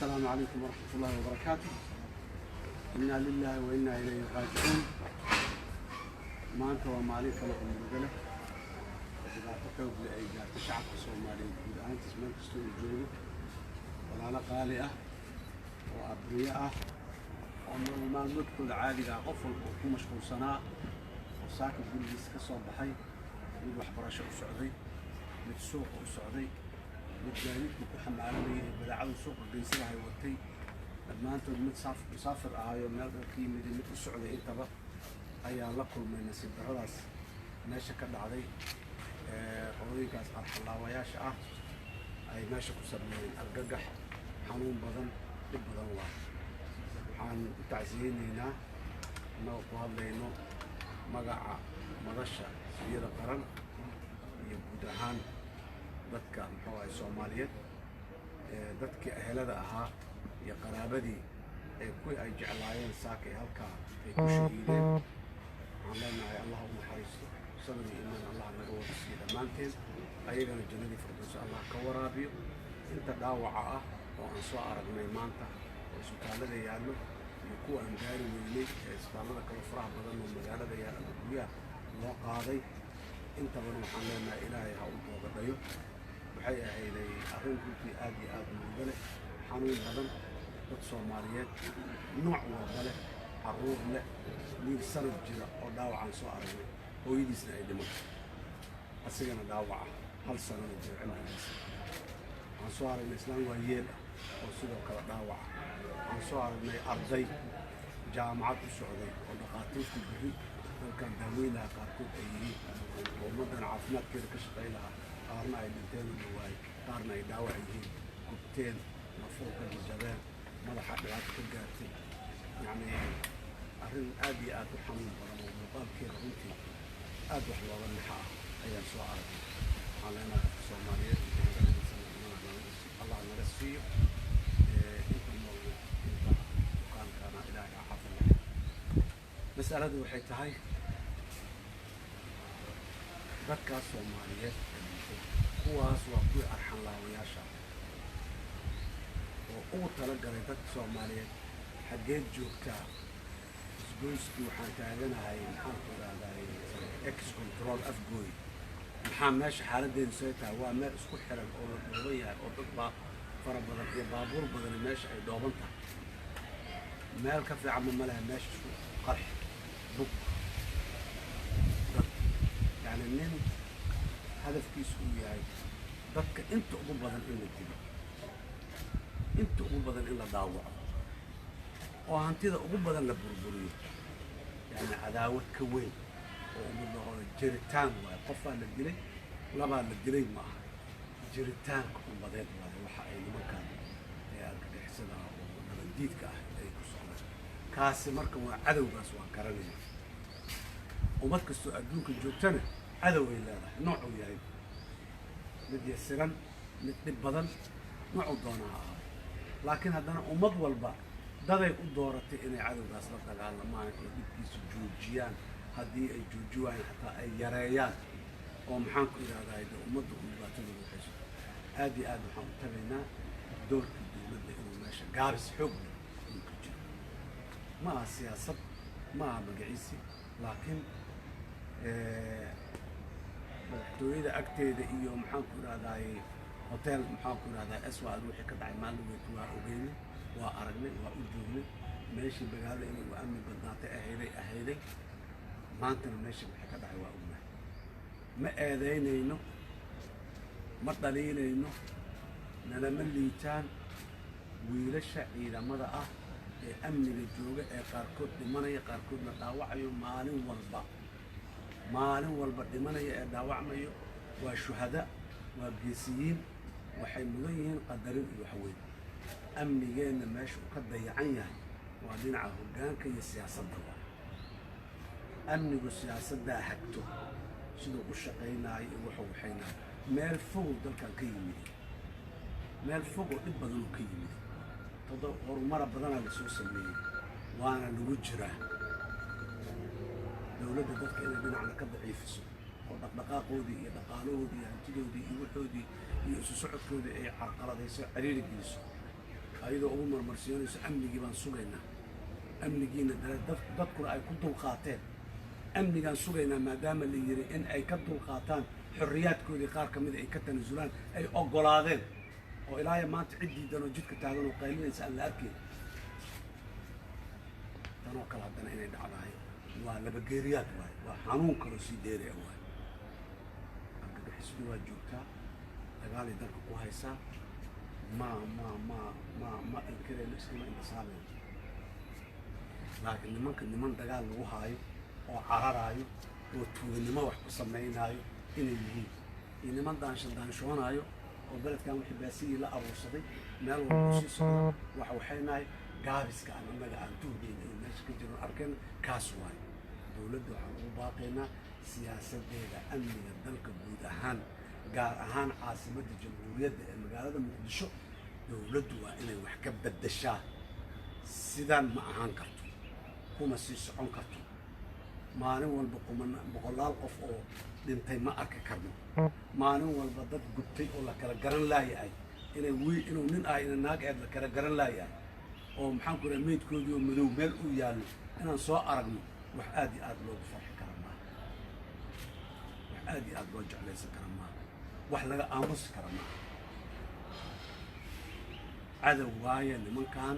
السلام عليكم ورحمة الله وبركاته. إنا لله وإنا إليه راجعون. ما أنت وما عليك لكم الرجلة إذا تكوب لأيجاد شعب الصومالي إذا أنت اسمك تستوي الجوي ولا قالئة وأبرياء وما ندخل عادي قفل ومشغول صناع وساكن بالجيس كسر بحي يروح برشة السعودي للسوق السعودي متجاهد وكحم عالمي بدعوا السوق الجنسية هاي وقتي لما أنتم مسافر هاي من القيمة اللي مثل السعودية أنت بقى أي لكم من نسيب عراس ماشي كذا علي قوي كاس الله وياش أي ماشي كسبنين الجرح حنون بدن بدن الله عن تعزين هنا نوقف لينو مجا مدشة سيدة قرن يبودهان dadka muxuu ahay Soomaaliyeed dadkii ahelada ahaa iyo qaraabadii ay jeclaayeen saakay halka ay ku shahiideen waxaan leenahay Allah u naxariisto sabir iyo iimaan Allah naga wada siiyo dhammaanteen ayagana jannadii firdaws Allah ka waraabiyo inta dhaawaca ah oo aan soo aragnay maanta oo isbitaalada yaallo iyo kuwa aan gaari weynay isbitaalada kala faraha badan oo magaalada yaallo guryaha loo qaaday intaba waxaan leenahay Ilaahay ha u booqdayo waxay ahaydey arrin runtii aad iyo aad muhiim leh xanuun badan dad Soomaaliyeed nooc walba leh carruur leh wiil sanad jira oo dhaawacaan soo aragnay hooyadiisna ay dhimatay asigana dhaawaca hal sanad jira cimrigiisa waxaan soo aragnay islaan waayeel oo sidoo kale dhaawaca waxaan soo aragnay arday jaamacad u socday oo dhaqaatiirtu bixi dalkan daaweynaha qaarkood ay yihiin oo ummaddan caafimaadkeeda ka shaqayn lahaa qaarna ay dhinteen u dhawaay qaarna ay dhaawac yihiin gubteen nafurka jabeen madaxa dhibaato ka gaartay yacni arrin aad iyo aad u xanuun badan oo muuqaalkeeda runtii aad wax looga naxa ah ayaan soo aragnay waxaan leenahay dadka Soomaaliyeed Allah naga siiyo inta nool inta bukaankaana Ilaahay ha xafido mas'aladu waxay tahay dadkaas Soomaaliyeed kuwaas waa kuwii arxan laawayaasha oo ugu talagalay dadka Soomaaliyeed xaggeed joogtaa isgoyskii waxaan taaganahay maxaan ku raadayay ex control afgooy maxaa meesha xaaladeedu soo tahay waa meel isku xiran oo la dhooban yahay oo dad baa fara badan iyo baabuur badan meesha ay dhooban tahay meel ka fiican ma laha meesha isku qarx bug dad yani nin hadafkiisu uu yahay dadka inta ugu badan in la dilo inta ugu badan in la dhaawaco oo hantida ugu badan la burburiyo yani cadaawad ka weyn oo ummad noqoda jiritaan waaye qofaa la dilay labaa la dilay ma aha jiritaanka ummadeed waaye waxa ay nimankaan ee argagixisada oo nabaddiidka ah ay ku socdaan kaasi marka waa cadowgaas waa garanaya ummad kastoo adduunka joogtana cadow ay leedahay noocuu yahay mid yasiran mid dhib badan noocuu doonaa ahaa laakiin haddana ummad walba daday u dooratay inay cadowgaas la dagaalamaan oo dhibkiisa joojiyaan haddii ay jooji waayeen xataa ay yareeyaan oo maxaan ku idhahdaa de ummadda u dhibaatada waxayso aad iyo aad waxaan u tagaynaa doorka dowladda inuu meesha gaabis xoog leh inuu ka jiro ma aha siyaasad ma aha magaciisi laakiin madaxtooyada agteeda iyo maxaan ku idhahdaay hotel maxaan ku idhahdaa aswaad wixii ka dhacay maalin weyd waa ogeynay waa aragnay waa u joognay meeshii magaalada inay u amni badnaatay ahayday maantana meeshii wixii ka dhacay waa ognahay ma eedaynayno ma dhaliilayno nalama liitaan wiilasha ciidamada ah ee amniga jooga ee qaarkood dhimanaya qaarkoodna dhaawacayo maalin walba dhimanaya ee dhaawacmayo waa shuhada waa geesiyiin waxay mudan yihiin qadarin iyo waxweyn amnigeenna meesha uu ka dayacan yahay waa dhinaca hoggaanka iyo siyaasadda amnigu siyaasaddaa hagto siduu u shaqaynaayo iyo wuxuu waxaynayo meel fogow dalkan ka yimid meel fogoo dhib badanuu ka yimid horumara badanaa la soo sameeyey waana lagu jiraa dowladda dadka inay dhinacna ka daciifiso oo dhaqdhaqaaqoodii iyo dhaqaalahoodii iyo hantidoodii iyo waxoodii iyo isu socodkoodii ay carqaladayso ciriiri geliso ayadoo ugu marmarsiinayso amnigii baan sugaynaa amnigiina dadkuna ay ku dulqaateen amnigaan sugaynaa maadaama la yiri in ay ka dulqaataan xorriyaadkoodii qaar ka mida ay ka tanasulaan ay oggolaadeen oo ilaahay maanta ciddiidan oo jidka taagan oo qaylinaysa aan la arkayn tanoo kale haddana inay dhacdahay waa labageeriyaad waaye waa xanuun kaloo sii dheeraya waaye argagixisadu waa joogtaa dagaalay dalka ku haysaa ma inkarayno iskama intisaabeen laakiin niman dagaal lagu haayo oo cararaayo oo tuuganimo wax ku samaynaayo inay yihiin iyo niman daanshoonaayo oo beledkan wixii baasigii la abuursaday meel walba kusii socda waxaynahay gaabiska aan annaga aan tuugayna in meesha ka jiro arkayna kaas waayo dowladda waxaan ugu baaqaynaa siyaasadeeda amniga dalka guud ahaan gaar ahaan caasimadda jamhuuriyadda ee magaalada muqdisho dowladdu waa inay wax ka beddeshaa sidaan ma ahaan karto kuma sii socon karto maalin walba boqolaal qof oo dhintay ma arki karno maalin walba dad gubtay oo la kala garan laayahay inuu nin ah ina naag eed la kala garan laayahay oo maxaan ku rahay meydkoodii oo madow meel uu yaallo inaan soo aragno wax aad iyo aad loogu farxi kara maaha wax aad iyo aad loo jeclaysan kara maaha wax laga aamusi kara maaha cadow waaye nimankan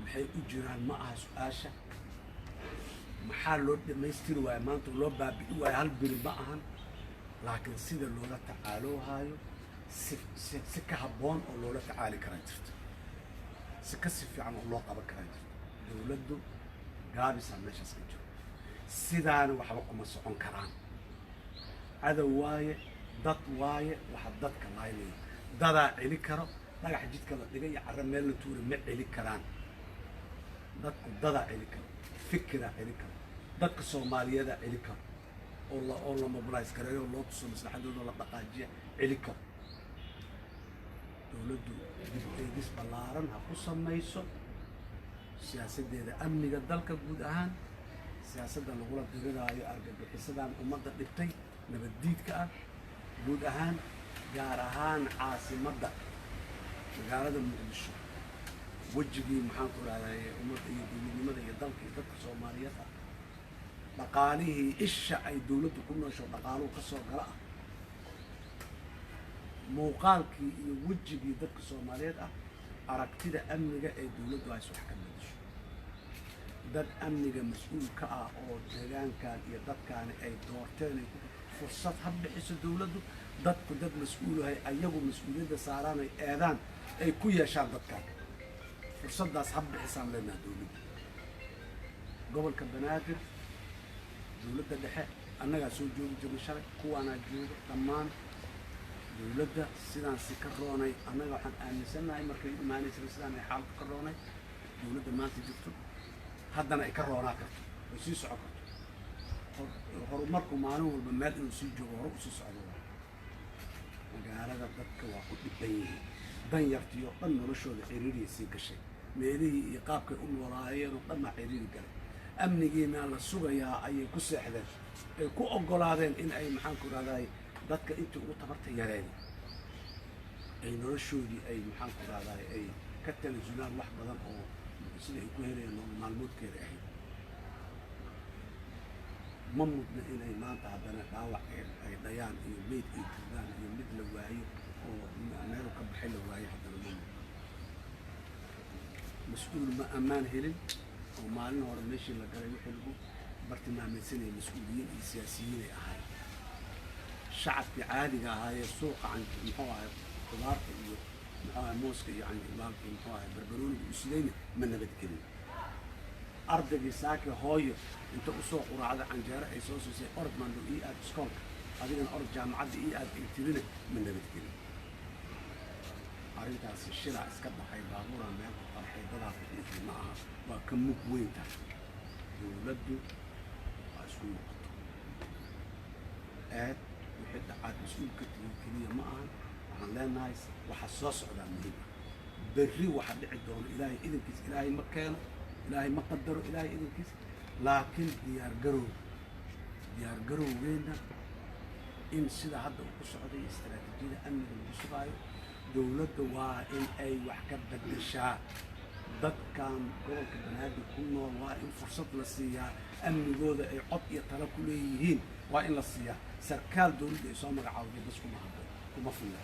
maxay u jiraan ma aha su-aasha maxaa loo dhammaystiri waayo maanta loo baabi'i waayo hal biri ma ahan laakiin sida loola tacaaloohaayo si ka habboon oo loola tacaali karaa jirto si ka si fiican oo loo qaban karaa jirto dowladdu gaabisaa meeshaas ka jiro sidaana waxba kuma socon karaan cadow waaye dad waaye waxa dadka laaynayo dadaa celi karo dhagax jidka la dhigay iyo carro meel la tuura ma celi karaan dadku dadaa celi karo fikiraa celi karo dadka soomaaliyeeda celi karo oo la mobilize gareeyo oo loo tuso maslaxadooda la dhaqaajiya celi karo dowladdu dib eegis ballaaran ha ku samayso siyaasaddeeda amniga dalka guud ahaan siyaasadda lagula diriraayo argagixisadan ummadda dhibtay nabaddiidka ah guud ahaan gaar ahaan caasimadda magaalada muqdisho wejigii maxaan ku rahday ummadda iyo dowladnimada iyo dalka iyo dadka soomaaliyeed ah dhaqaalihii isha ay dowladdu ku noosho dhaqaaluhu ka soo gala ah muuqaalkii iyo wejigii dadka soomaaliyeed ah aragtida amniga ee dowladdu hays wax ka bedesho dad amniga mas-uul ka ah oo deegaankan iyo dadkaani ay doorteen ay fursad ha bixiso dowladdu dadku dad mas-uulahay ayagu mas-uuliyadda saaraan ay eedaan ay ku yeeshaan dadkaan fursaddaas ha bixisaan leenaha dowladdu gobolka banaadir dowladda dhexe annagaa soo joogi jirnay shalay kuwaanaa jooga dhammaan dowladda sidaan si ka roonay annaga waxaan aaminsannahay markay imaanaysana sidaan ay xaalku ka roonay dowladda maanta jirto haddana ay ka roonaa karto ay sii socon karto horumarku maalin walba meel inuu sii joogo hore usii socdo magaalada dadka waa ku dhiban yihiin dan yartiyo dhan noloshooda ciriiriyay sii gashay meelihii iyo qaabkay u noolaayeen oo dhan baa ciriiri galay amnigiina la sugayaa ayay ku seexdeen ay ku oggolaadeen in ay maxaan ku rahdaay dadka intii ugu tabarta yareen ay noloshoodii ay maxaan ku rahdaay ay ka tanasulaan wax badan oo sida ay ku helayeen nolol maalmoodkeeda ahayd ma mudna inay maanta haddana dhaawac ay dhayaan iyo meyd ay tuugaan iyo mid la waayo oo meel ka baxay la waayo haddana ma mudna mas-uul ma ammaan helin oo maalin hore meeshii la galay wixii lagu bartilmaamaysanayay mas-uuliyiin iyo siyaasiyiin ay ahayd shacabkii caadiga ahaayee suuqa muxuu ahay khudaarta iyo muxuu ahay mooska iyo canjilaalka muxuu ahay barbarooniga u sidayna ma nabadgelin ardaygii saaki hooyo inta usoo quraacda canjeero ay soo siisay orod maando ii aad iskoolka adigana orod jaamacadda ii aad ay tirina ma nabadgelin arrintaasi shilaa iska baxay baabuura meel ku qarxay dadaa fidhiisay ma aha waa ka mug weynta dowladdu waa isku noqoto aad wixii dhacaad mas-uul ka tihin keliya ma ahan waxaan leenahay waxa soo socdaa muhiim ah berri waxa dhici doono ilaahay idinkiis ilaahay ma keeno ilaahay ma qadaro ilaahay idinkiis laakiin diyaargarowgeenna in sida hadda uu ku socday istaraatiijiyada amniga lagu sugaayo dowladda waa in ay wax ka beddeshaa dadkan gobolka banaadir ku nool waa in fursad la siiyaa amnigooda ay cod iyo talo ku leeyihiin waa in la siiyaa sarkaal dowladda ay soo magacaawday bas kuma fulla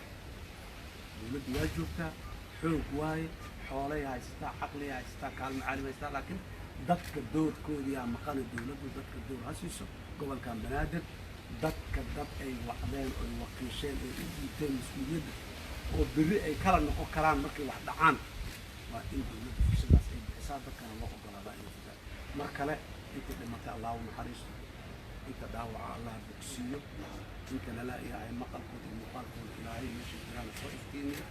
dowladda waa joogtaa xoog waaye xoolay haysataa caqliya haysataa kaalmo caalim haysataa laakiin dadka doorkoodiyaa maqana dowladdu dadka door ha siiso gobolkan banaadir dadka dad ay wacdeen oy wakiisheen ay u dhiibteen mas-uuliyadda oo berri ay kala noqon karaan markay wax dhacaan waa in dowladda fursadaas ay bixisaa dadkana loo ogolaadaa inay futaan mar kale inta dhimatay allah u naxariisto inta dhaawaca allah bogsiiyo inta lala ilaahay maqalkooda iyo muuqaalkooda ilaahay meesha jiraan soo iftiimiya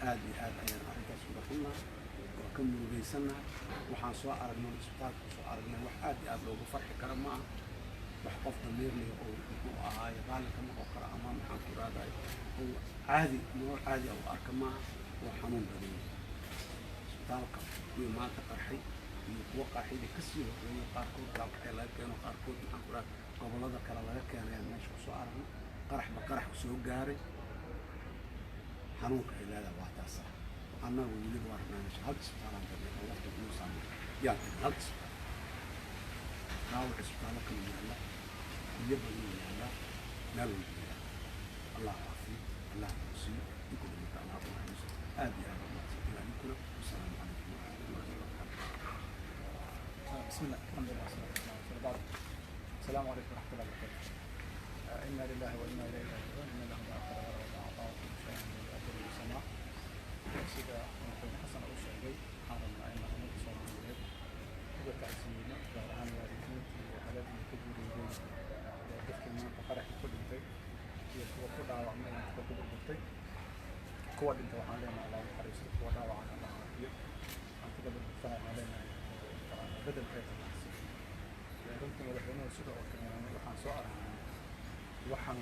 aad iyo aad ayaan arrintaas uga xunnahay waa ka murugaysannahay waxaan soo aragnay isbitaalka soo aragnay wax aad iyo aad loogu farxi kara ma aha wax qof dameerley oo muxuu ahaaye raalli ka noqon kara ama maxaan ku raadaay oo caadi nolol caadi ah u arka maaha oo xanuun badan isbitaalka iyo maanta qarxay iyo kuwa qarxayda kasii horreeyay qaarkood gaalkacee laga keeno qaarkood maxaan ku raada gobollada kale laga keenayaan meesha ku soo aragnay qaraxba qarax soo gaaray xanuunka ay leedahay waa taas ah annagu weliba waa rabnaa hal isbitaalaan galnay oo waqti inuu saamay yaan tagnay hal isbitaal dhaawac isbitaallo kala yaalla biyo badan yaalla meel walba yaalla allah caafiyo allah bogsiyo inta dhimata allah u naxariiso aad iyo aad umahadsantiin adinkuna wasalaamu calaykum waraxmatullahi wabarakaatu بسم الله الحمد لله والصلاة والسلام على رسول الله. السلام عليكم ورحمة الله وبركاته. إنا لله وإنا إليه راجعون. إن له ما أخذ وما أعطى وكل شيء بأجل مسمى. سيدا ونحن حسن أو شيء حرمنا أن نحن صوم الليل وتعزينا وعن والدين في حالات كبيرة جدا دفك ما تقرح كل شيء يسوى كل عوامل تقدر بالطيب قوة أنت وعلينا على الحريص قوة وعلى الله عافية أن تقدر بالفعل علينا بدل كيف نحسن runtii madaxweynuhu sidoo kale waxaan soo aragnay waxaan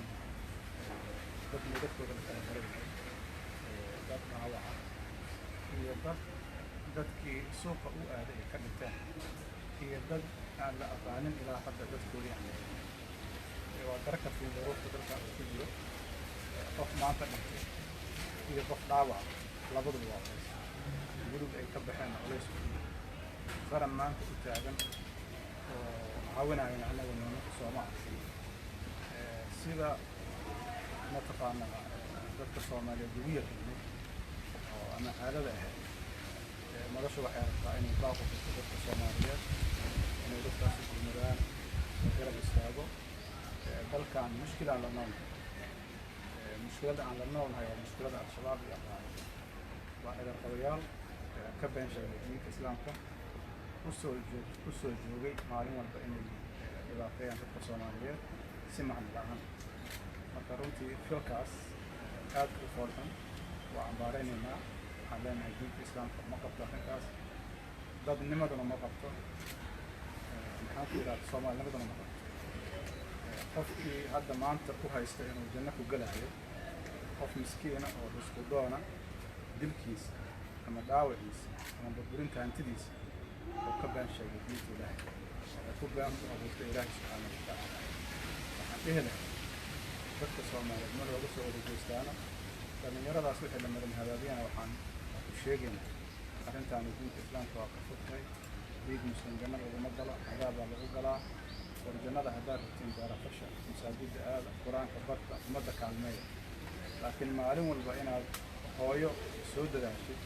dad midabkooda la kala maray dad dhaawaca iyo dadkii suuqa u aaday ay ka dhinteen iyo dad aan la aqaanin ilaa hadda dadkoodii aan waa daraka fi duruufta dalka uu ku jiro qof maanta dhintay iyo qof dhaawac labaduba waa qays guriga ay ka baxeen culays qaran maanta u taagan oo caawinayna annaga nimanka Soomaaliya sida mataqaana dadka Soomaaliyeed ugu yaqaanay oo ama caadada ahayd nolosha waxay rabtaa inay baaqo ku dadka Soomaaliyeed inay dadkaas u gudbaan garab istaago dalkan mushkilaan la noolnahay mushkilada aan la noolnahay waa mushkilada al-shabaab iyo al-qaacida waa ciidan qabayaal ka been sheegay diinta islaamka usoo joogay maalin walba inay dhibaateeyaan dadka Soomaaliyeed si macno la'aan marka runtii filkaas aad u foolxun waa ambaareynayna waxaan leenahay diinta islaamka ma qabto arrinkaas dadnimaduna ma qabto maxaan ku yidhahda soomaalinimaduna ma qabto qofkii hadda maanta ku haysta inuu janno ku gelaayo qof miskiina oo risku doona dilkiisa ama dhaawaciisa ama burburinta hantidiisa oo ka been sheegay diinta ilaahay oo ku been u abuurtay ilaahay subxaanahu wa tacaala waxaan dhihi lahay dadka Soomaaliyeed ma looga soo wargeystaano dhallinyaradaas wixii la marin habaabiyana waxaan ku sheegaynaa arrintaani diinta islaamka waa ka fogtahay dhiig muslim jannada uguma galo cadaab baa lagu galaa war jannada haddaad rabtiin daarafasha masaajidda aada qur-aanka barta ummadda kaalmeeya laakiin maalin walba inaad hooyo soo dadaashid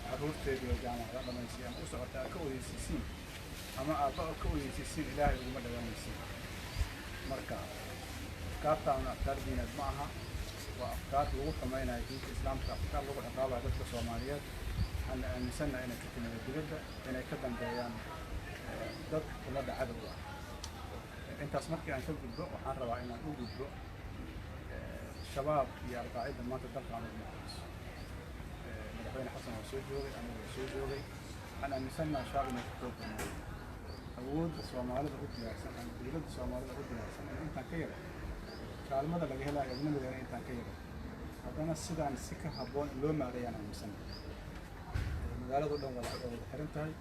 carruurteediioo jaamacada dhamaysay ama u socota aad ka oyeysiisiin ama aabba ka oyeysiisiin ilaahay uguma dhagaanaysiin marka afkaartaana afkaar diineed ma aha waa afkaar lagu xumaynayo diinta islaamka afkaar lagu ciqaabayo dadka Soomaaliyeed waxaan aaminsannahay inay ka timaado dibadda inay ka dambeeyaan dad ummadda cadow ah intaas markii aan ka gudbo waxaan rabaa inaan u gudbo shabaab iyo al-qaacida maanta dalkaan ugu muuqayso madaxweyne xasan waa soo joogay anigu waa soo joogay waxaan aaminsannahay shabaab inay ka xoog badnaayo awoodda Soomaalida u diyaarsan ama dowladda Soomaalida u diyaarsan in intaan ka yara kaalmada laga helayo ajnabiga intaan ka yara haddana sidaan si ka habboon loo maareeyaan aaminsannahay magaaladu dhan wada xiran tahay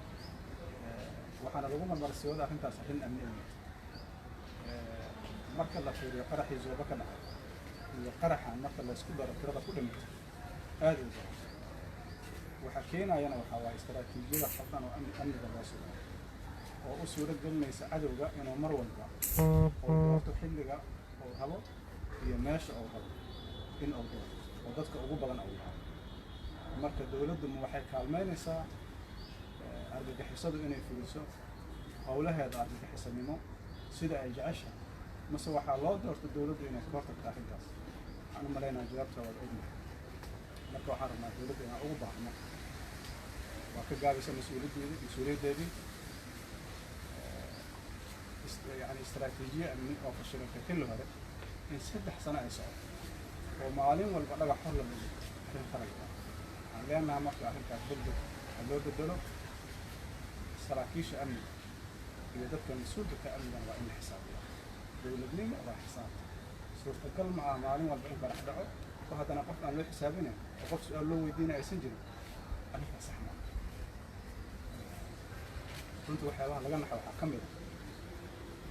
waxaana lagu marmarsiyooda arrintaas arrin amni marka la fiiriyo qaraxii Zooba ka dhacay iyo qaraxa marka la isku daro tirada ku dhimatay aad u badan waxa keenayana waxaa waaye istaraatiijiyada khaldan oo amniga loo sugo oo u suuro gelinaysa cadowga inuu mar walba oo doorto xilliga uu rabo iyo meesha uu rabo in uu doorto oo dadka ugu badan uu yahay marka dowladdu waxay kaalmeynaysaa argagixisadu inay fuliso howlaheeda argagixisanimo sida ay jecesha mase waxaa loo doorto dowladdu inay ka hortagto arrintaas waxaan u malaynaa jawaabta waad ognahay marka waxaan rabnaa dowladda inaan ugu baahno waa ka gaabisa mas-uuliyaddeedii يعني استراتيجية أمنية أو في الشركة كل هذا إن 6 سنة يسعى ومعالم والبلغة حر من الخرج لأنها ما في أهل كاتب اللود الدولار سراكيش أمني إذا دفع المسؤول بتأمن وإن حساب دولة بنية ولا حساب صرت أتكلم مع معالم والبلغة راح دعوة وهذا أنا قفت عن حسابنا وقفت سؤال له ويدينا أي سنجن أنا فسحنا كنت وحيوان لقنا حكمل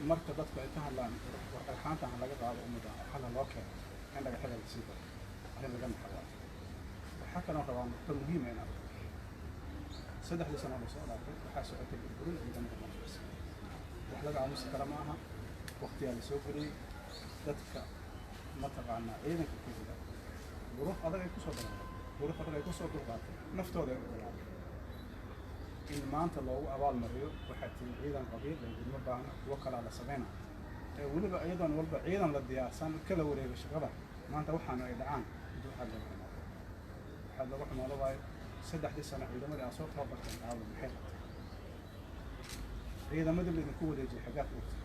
marka dadku ay ka hadlaan warqaxaanta aan laga qaado umada xalal loo keeno in laga xidhay sida arrin laga naxo waxa kale oo rabaa naqdo muhiim ah inaad 3 sano oo soo dhaafay waxa socotay burburin ciidamada Mareykanka wax laga aamusi kara maaha waqtiga la soo guriyay dadka ma taqaana ciidanka ku jira duruuf adag ay ku soo dhacday naftooda ay u in maanta loogu abaalmariyo waxaa tii ciidan qabiil ay gudmo baahna kuwo kala la sameynaa weliba iyadan walba ciidan la diyaarsan kala wareega shaqada maanta waxaana ay dhacaan waxaa lagu xumaado waayo 3 sano ciidamadii aan soo tababartay caawa maxay ciidamadii la idinku wareejiyay xaggaad ogtay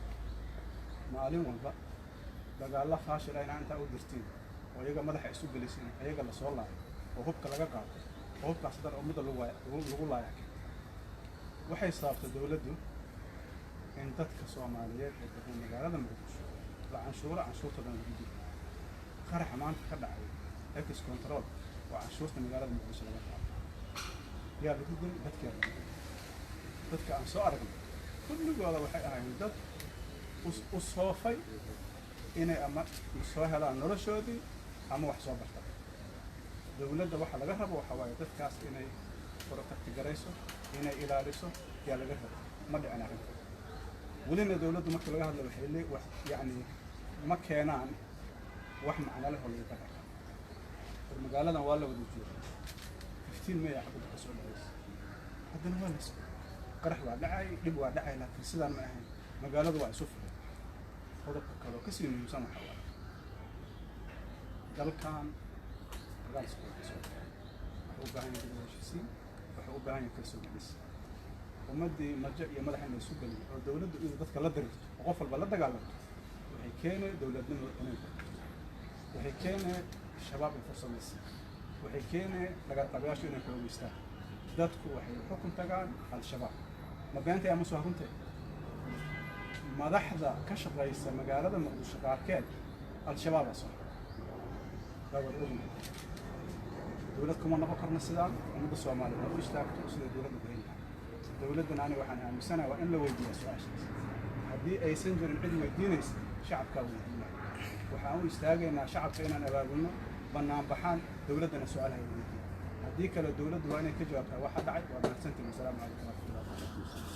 maalin walba dagaalla faashil ayna intaa u dirtiin oo iyaga madaxa isu geliseen iyaga la soo laayo oo hubka laga qaado oo hubkaas dar ummadda lagu laayay waxay sababtay dowladdu in dadka Soomaaliyeed ee degan magaalada Muqdisho la canshuurtoodan lagu diido qaraxa maanta ka dhacay ex control waa canshuurta magaalada Muqdisho laga qaado yaa lagu diiday dadka aan soo aragnay kulligooda waxay ahaayeen dad u soofay inay ama soo helaan noloshoodii ama wax soo bartaan dowladda waxa laga rabo waxa waaye dadkaas inay protect-garayso inay ilaaliso yaa laga rabo ma dhicin arrinta welina dowladdu marka laga hadlo waxay yani ma keenaan wax macno leh oo lagu qaraxo magaaladan waa la wada joogaa 15 May xabad ka soo dhacay haddana waa la qarax waa dhacay dib waa dhacay laakiin sidaan ma ahayn magaaladu waa isu furan qodobka kale oo kasii muhiimsan waxa waaye dalkan dagaal soo u baahan yahay heshiisiin wuxuu u baahan yahay kalsooni ummadii marja iyo madaxna isu galay oo dawladdu iyo dadka la dirto oo qof walba la dagaalanto waxay keenay dawladnimo inay waxay keenay shabaab in fursadaysi waxay keenay laga qabaasho inay xoogeystaan dadku waxay xukun tagaan al-shabaab ma beentay ama soo haruntay madaxda ka shaqeysa magaalada Muqdisho qaarkeed al-shabaab asoo dawlad ugu dawlad kuma noqon karna sidaan ummadda Soomaaliyeed oo istaagto sida dawladda bixinta dawladdan ani waxaan aaminsanahay waa in la weydiiyo su'aashaas haddii aysan jirin cid weydiinaysa shacabka weydiinaya waxaan u istaagaynaa shacabka inaan abaabulno bannaan baxaan dawladdana su'aalaha weydiiyo haddii kale dawladdu waa inay ka jawaabtaa waxa dhacay waa mahadsantihiin. Assalaamu calaykum warahmatullahi wabarakatuh.